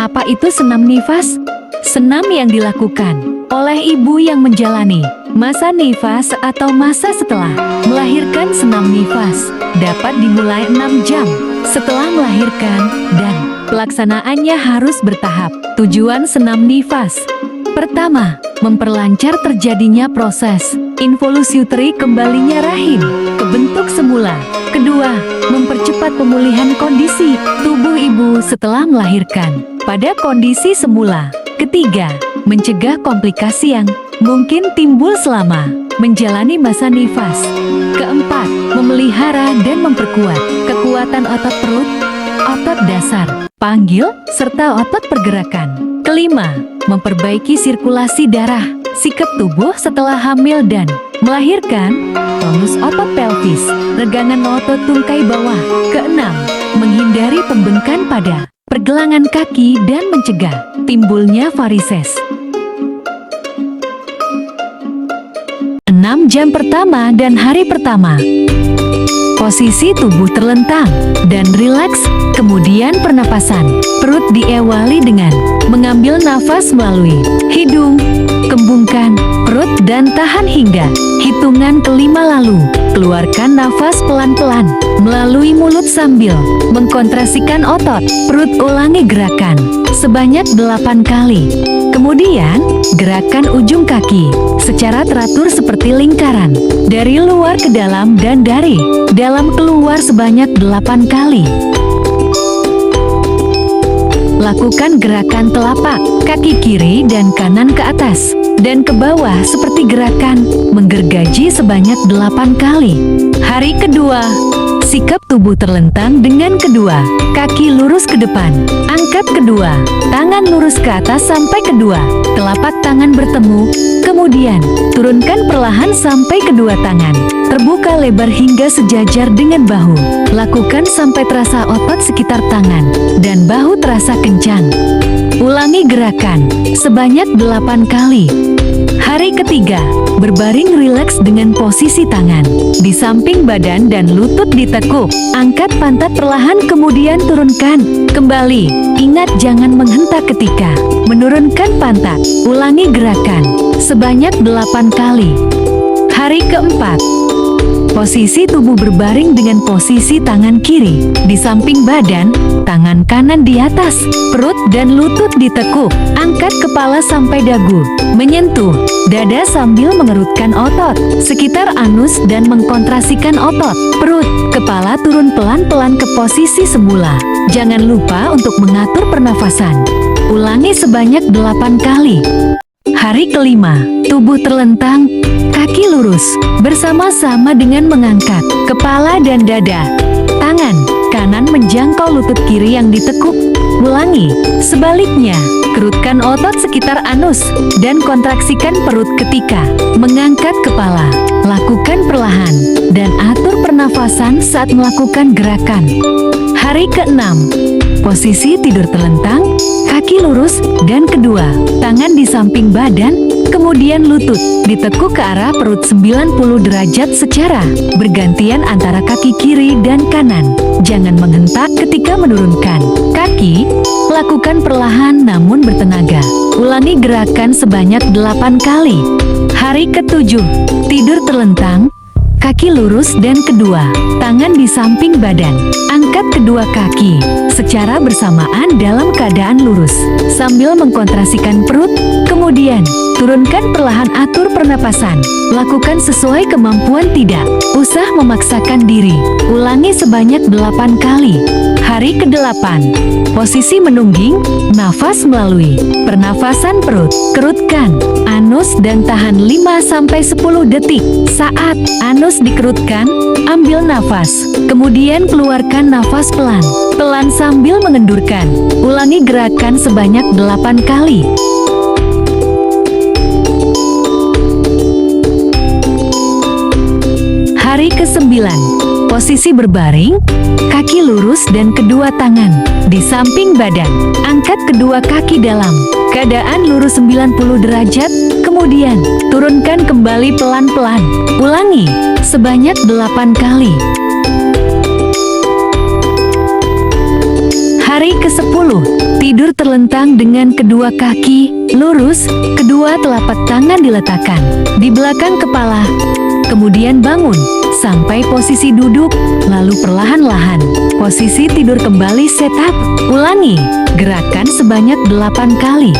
Apa itu senam nifas? Senam yang dilakukan oleh ibu yang menjalani masa nifas atau masa setelah melahirkan. Senam nifas dapat dimulai 6 jam setelah melahirkan dan pelaksanaannya harus bertahap. Tujuan senam nifas: pertama, memperlancar terjadinya proses involusi uteri, kembalinya rahim ke bentuk semula. Kedua, mempercepat pemulihan kondisi tubuh ibu setelah melahirkan pada kondisi semula. Ketiga, mencegah komplikasi yang mungkin timbul selama menjalani masa nifas. Keempat, memelihara dan memperkuat kekuatan otot perut, otot dasar, panggil, serta otot pergerakan. Kelima, memperbaiki sirkulasi darah, sikap tubuh setelah hamil dan melahirkan, tonus otot pelvis, regangan otot tungkai bawah. Keenam, menghindari pembengkakan pada pergelangan kaki dan mencegah timbulnya varises. 6 jam pertama dan hari pertama. Posisi tubuh terlentang dan rileks, kemudian pernapasan. Perut diawali dengan mengambil nafas melalui hidung, kembungkan perut dan tahan hingga hitungan kelima, lalu keluarkan nafas pelan-pelan melalui mulut sambil mengkontrasikan otot perut. Ulangi gerakan sebanyak 8 kali. Kemudian, gerakan ujung kaki secara teratur seperti lingkaran, dari luar ke dalam dan dari dalam keluar sebanyak 8 kali. Lakukan gerakan telapak kaki kiri dan kanan ke atas dan ke bawah seperti gerakan menggergaji sebanyak 8 kali. Hari kedua, sikap tubuh terlentang dengan kedua kaki lurus ke depan. Angkat kedua tangan lurus ke atas sampai kedua telapak tangan bertemu. Kemudian, turunkan perlahan sampai kedua tangan terbuka lebar hingga sejajar dengan bahu. Lakukan sampai terasa otot sekitar tangan dan bahu terasa kencang. Ulangi gerakan sebanyak 8 kali. Hari ketiga, berbaring rileks dengan posisi tangan di samping badan dan lutut ditekuk. Angkat pantat perlahan kemudian turunkan kembali. Ingat jangan menghentak ketika menurunkan pantat. Ulangi gerakan sebanyak 8 kali. Hari keempat, posisi tubuh berbaring dengan posisi tangan kiri di samping badan, tangan kanan di atas perut dan lutut ditekuk. Angkat kepala sampai dagu menyentuh dada sambil mengerutkan otot sekitar anus dan mengkontrasikan otot perut. Kepala turun pelan-pelan ke posisi semula. Jangan lupa untuk mengatur pernafasan. Ulangi sebanyak 8 kali. Hari kelima, tubuh terlentang, kaki lurus, bersama-sama dengan mengangkat kepala dan dada. Tangan kanan menjangkau lutut kiri yang ditekuk. Ulangi, sebaliknya, kerutkan otot sekitar anus dan kontraksikan perut ketika mengangkat kepala. Lakukan perlahan dan atur pernafasan saat melakukan gerakan. Hari keenam, posisi tidur terlentang, kaki lurus dan kedua tangan di samping badan, kemudian lutut ditekuk ke arah perut 90 derajat secara bergantian antara kaki kiri dan kanan. Jangan menghentak ketika menurunkan kaki. Lakukan perlahan namun bertenaga. Ulangi gerakan sebanyak 8 kali. Hari ketujuh, tidur terlentang, kaki lurus dan kedua tangan di samping badan. Angkat kedua kaki secara bersamaan dalam keadaan lurus sambil mengkontrasikan perut. Kemudian, turunkan perlahan, atur pernapasan. Lakukan sesuai kemampuan, tidak usah memaksakan diri. Ulangi sebanyak 8 kali. Hari ke-8, posisi menungging, nafas melalui pernafasan perut. Kerutkan anus dan tahan 5-10 detik. Saat anus dikerutkan, ambil nafas, kemudian keluarkan nafas pelan-pelan sambil mengendurkan. Ulangi gerakan sebanyak 8 kali. Hari ke-9, posisi berbaring, kaki lurus dan kedua tangan di samping badan. Angkat kedua kaki dalam keadaan lurus 90 derajat, kemudian turunkan kembali pelan-pelan. Ulangi sebanyak 8 kali. Hari ke-10, tidur terlentang. Telentang dengan kedua kaki lurus, kedua telapak tangan diletakkan di belakang kepala. Kemudian bangun sampai posisi duduk, lalu perlahan-lahan posisi tidur kembali, set up. Ulangi gerakan sebanyak 8 kali.